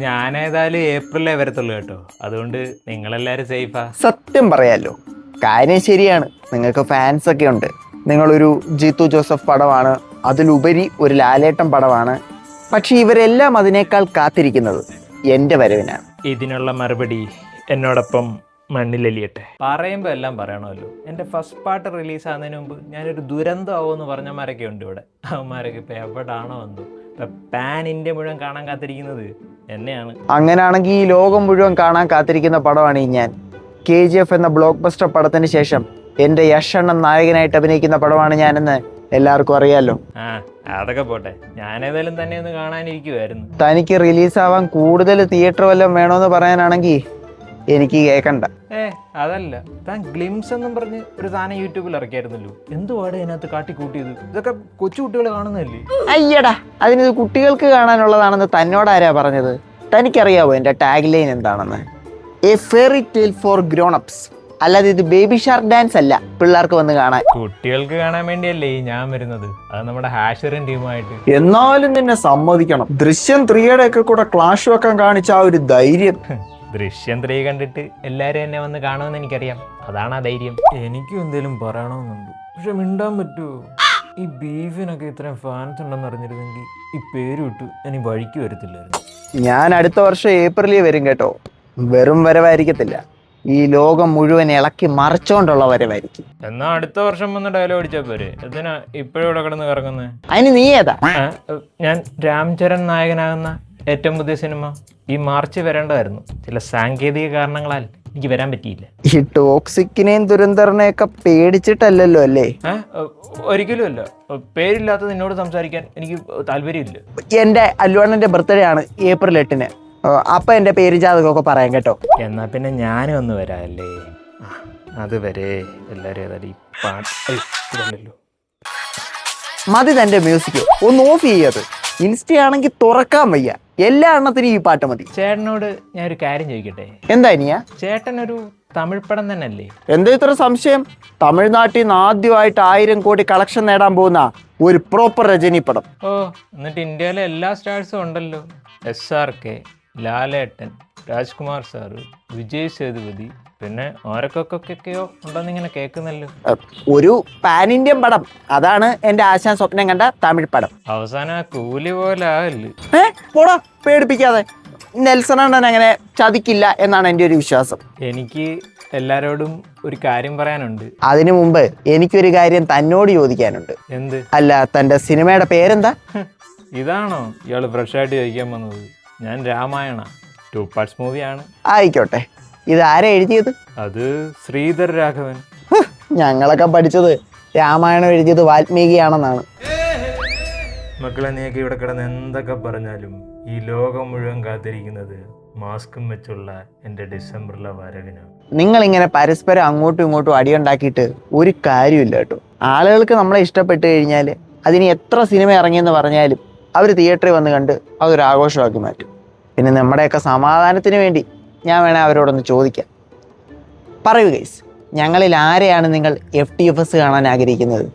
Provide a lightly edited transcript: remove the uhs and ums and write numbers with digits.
ഞാനേതായാലും ഏപ്രിലേ വരത്തുള്ളൂ കേട്ടോ, അതുകൊണ്ട് നിങ്ങളെല്ലാരും സേഫാ. സത്യം പറയാലോ, കാര്യം ശരിയാണ്. നിങ്ങൾക്ക് ഫാൻസ് ഒക്കെ ഉണ്ട്. നിങ്ങളൊരു ജീത്തു ജോസഫ് പടമാണ്, അതിലുപരി ഒരു ലാലേട്ടൻ പടമാണ്. പക്ഷെ ഇവരെല്ലാം അതിനേക്കാൾ കാത്തിരിക്കുന്നത് എൻ്റെ വരവിനാണ്. ഇതിനുള്ള മറുപടി എന്നോടൊപ്പം മണ്ണിലലിയട്ടെ. പറയുമ്പോൾ എല്ലാം പറയണമല്ലോ. എൻ്റെ ഫസ്റ്റ് പാർട്ട് റിലീസാകുന്നതിന് മുമ്പ് ഞാനൊരു ദുരന്തമാവുമെന്ന് പറഞ്ഞമാരൊക്കെ ഉണ്ട് ഇവിടെ. അവന്മാരൊക്കെ ഇപ്പം എവിടാണോ വന്നു ഇപ്പം പാൻ ഇന്ത്യ മുഴുവൻ കാണാൻ കാത്തിരിക്കുന്നത് എന്നെയാണ്. അങ്ങനെയാണെങ്കിൽ ഈ ലോകം മുഴുവൻ കാണാൻ കാത്തിരിക്കുന്ന പടമാണ് ഈ ഞാൻ. KGF എന്ന ബ്ലോക്ക് ബസ്റ്റർ പടത്തിന് ശേഷം എൻ്റെ യഷണ്ണൻ നായകനായിട്ട് അഭിനയിക്കുന്ന പടമാണ് ഞാനെന്ന് എല്ലാവർക്കും അറിയാമല്ലോ. ആ അതൊക്കെ പോട്ടെ, ഞാനേതായാലും തന്നെ ഒന്ന് കാണാനിരിക്കുമായിരുന്നു. തനിക്ക് റിലീസാവാൻ കൂടുതൽ തിയേറ്റർ വല്ലതും വേണമെന്ന് പറയാനാണെങ്കിൽ എനിക്ക് കേൾക്കണ്ട. അതല്ല, താൻ ഗ്ലിംസ് എന്നും പറഞ്ഞ് ഒരു സാധനം യൂട്യൂബിൽ ഇറക്കിയായിരുന്നല്ലോ. എന്തുവാടെ അതിനകത്ത് കാട്ടിക്കൂട്ടിയത്? ഇതൊക്കെ കൊച്ചു കുട്ടികൾ കാണുന്നതല്ലേ? അയ്യടാ, അതിനിത് കുട്ടികൾക്ക് കാണാനുള്ളതാണെന്ന് തന്നോടാരാ പറഞ്ഞത്? തനിക്കറിയാവോ എൻ്റെ ടാഗ് ലൈൻ എന്താണെന്ന്? A fairy tale four grown ups. അല്ലാതെ ഇത് ബേബി ഷാർക്ക് ഡാൻസ് അല്ല പിള്ളേർക്ക് വന്ന് കാണാൻ. കുട്ടികൾക്ക് കാണാൻ വേണ്ടിയല്ലേ ഞാൻ വരുന്നത്, അത് നമ്മുടെ ഹാഷറിൻ ടീമായിട്ട്. എന്നാലും നിന്നെ സമ്മതിക്കണം, ദൃശ്യം 3യുടെ ഒക്കെ കൂടെ ക്ലാഷ് വെക്കാൻ കാണിച്ച ആ ഒരു ധൈര്യം. ദൃശ്യം 3 കണ്ടിട്ട് എല്ലാരും എന്നെ വന്ന് കാണുമെന്ന് എനിക്കറിയാം, അതാണ് ആ ധൈര്യം. എനിക്കും എന്തെങ്കിലും പറയണമെന്നുണ്ട്, പക്ഷെ മിണ്ടാൻ പറ്റുമോ? ഈ ബീഫിനൊക്കെ ഇത്രയും ഫാൻസ് ഉണ്ടെന്ന് അറിഞ്ഞിരുന്നെങ്കിൽ ഈ പേര് വിട്ടു ഇനി വഴിക്ക് വരത്തില്ലായിരുന്നു. ഞാൻ അടുത്ത വർഷം ഏപ്രിലിൽ വരും കേട്ടോ. വെറും വരവായിരിക്കത്തില്ല, ഈ ലോകം മുഴുവൻ ഇളക്കി മറിച്ചോണ്ടുള്ള വരവായിരിക്കും. എന്നാ അടുത്ത വർഷം വന്ന് ഡയലോഗ് അടിച്ചാ പോരെ? എന്തിനാ ഇപ്പോഴും ഇവിടെ കിടന്ന് കറങ്ങുന്നത്? അതിന് നീ ഏതാ? ഞാൻ രാംചരൺ നായകനാകുന്ന ഏറ്റവും പുതിയ സിനിമ ഈ മാർച്ച് വരേണ്ടതായിരുന്നു. ചില സാങ്കേതിക കാരണങ്ങളാൽ എനിക്ക് വരാൻ പറ്റിയില്ല. ഈ ടോക്സിക്കിനെയും ദുരന്തറിനെയൊക്കെ പേടിച്ചിട്ടല്ലല്ലോ അല്ലേ? ഒരിക്കലും അല്ല. പേരില്ലാത്ത നിന്നോട് സംസാരിക്കാൻ എനിക്ക് താല്പര്യമില്ല. എൻ്റെ അല്ലുവണ്ണൻ്റെ ബർത്ത്ഡേ ആണ് ഏപ്രിൽ 8-ന്. അപ്പം എൻ്റെ പേര് ജാതകമൊക്കെ പറയാം കേട്ടോ. എന്നാ പിന്നെ ഞാനും ഒന്ന് വരാല്ലേ? അതുവരെ എല്ലാവരും ഏതായാലും ഈ പാട്ടല്ലോ. മതി തൻ്റെ മ്യൂസിക് ഒന്ന് ഓഫ് ചെയ്യാത്. ഇൻസ്റ്റയാണെങ്കിൽ തുറക്കാൻ വയ്യ, എല്ലാ എണ്ണത്തിനും ഈ പാട്ട് മതി. ചേട്ടനോട് ഞാനൊരു കാര്യം ചോദിക്കട്ടെ? എന്താ ഇനിയാ? ചേട്ടനൊരു തമിഴ് പടം തന്നെ അല്ലേ? എന്താ ഇത്ര സംശയം? തമിഴ്നാട്ടിൽ നിന്ന് ആദ്യമായിട്ട് 1000 കോടി കളക്ഷൻ നേടാൻ പോകുന്ന ഒരു പ്രോപ്പർ രജനി പടം. ഓ, എന്നിട്ട് ഇന്ത്യയിലെ എല്ലാ സ്റ്റാർസും ഉണ്ടല്ലോ. SRK, ലാലേട്ടൻ, രാജ്കുമാർ സാറ്, വിജയ് സേതുപതി, പിന്നെ ആരൊക്കെയൊക്കെയോ ഉണ്ടെന്ന് ഇങ്ങനെ കേൾക്കുന്നല്ലോ. ഒരു പാൻ ഇന്ത്യൻ പടം, അതാണ് എൻ്റെ ആശാൻ സ്വപ്നം കണ്ട തമിഴ് പടം. അവസാനം കൂലി പോലെ ആകല്ലേ? പോടാ, പേടിപ്പിക്കാതെ. നെൽസൺ അണ്ണൻ അങ്ങനെ ചതിക്കില്ല എന്നാണ് എൻ്റെ ഒരു വിശ്വാസം. എനിക്ക് എല്ലാരോടും ഒരു കാര്യം പറയാനുണ്ട്. അതിനു മുമ്പ് എനിക്കൊരു കാര്യം തന്നോട് ചോദിക്കാനുണ്ട്. എന്ത്? അല്ല, തൻ്റെ സിനിമയുടെ പേരെന്താ? ഇതാണോ ഇയാള് ഫ്രഷായിട്ട് ചോദിക്കാൻ വന്നത്? ഞാൻ രാമായണ 2 പാർട്സ് മൂവിയാണ്. ആയിക്കോട്ടെ, ഇത് ആരാ എഴുതിയത്? അത് ശ്രീധർ രാഘവൻ. ഞങ്ങളൊക്കെ പഠിച്ചത് രാമായണം എഴുതിയത് വാൽമീകിയാണെന്നാണ്. മക്കളെ, നീയൊക്കെ ഇവിടെ കിടന്ന് എന്തൊക്കെ പറഞ്ഞാലും ഈ ലോകം മുഴുവൻ കാത്തിരിക്കുന്നത് മാസ്കും വെച്ചുള്ള എൻ്റെ ഡിസംബറിലെ വരവിനാണ്. നിങ്ങളിങ്ങനെ പരസ്പരം അങ്ങോട്ടും ഇങ്ങോട്ടും അടിയുണ്ടാക്കിയിട്ട് ഒരു കാര്യമില്ല കേട്ടോ. ആളുകൾക്ക് നമ്മളെ ഇഷ്ടപ്പെട്ട് കഴിഞ്ഞാൽ അതിന് എത്ര സിനിമ ഇറങ്ങിയെന്ന് പറഞ്ഞാലും അവർ തിയേറ്ററിൽ വന്ന് കണ്ട് അതൊരു ആഘോഷമാക്കി മാറ്റും. പിന്നെ നമ്മുടെയൊക്കെ സമാധാനത്തിന് വേണ്ടി ഞാൻ വേണേൽ അവരോടൊന്ന് ചോദിക്കാം. പറയൂ ഗൈസ്, ഞങ്ങളിൽ ആരെയാണ് നിങ്ങൾ FTFS കാണാൻ ആഗ്രഹിക്കുന്നത്?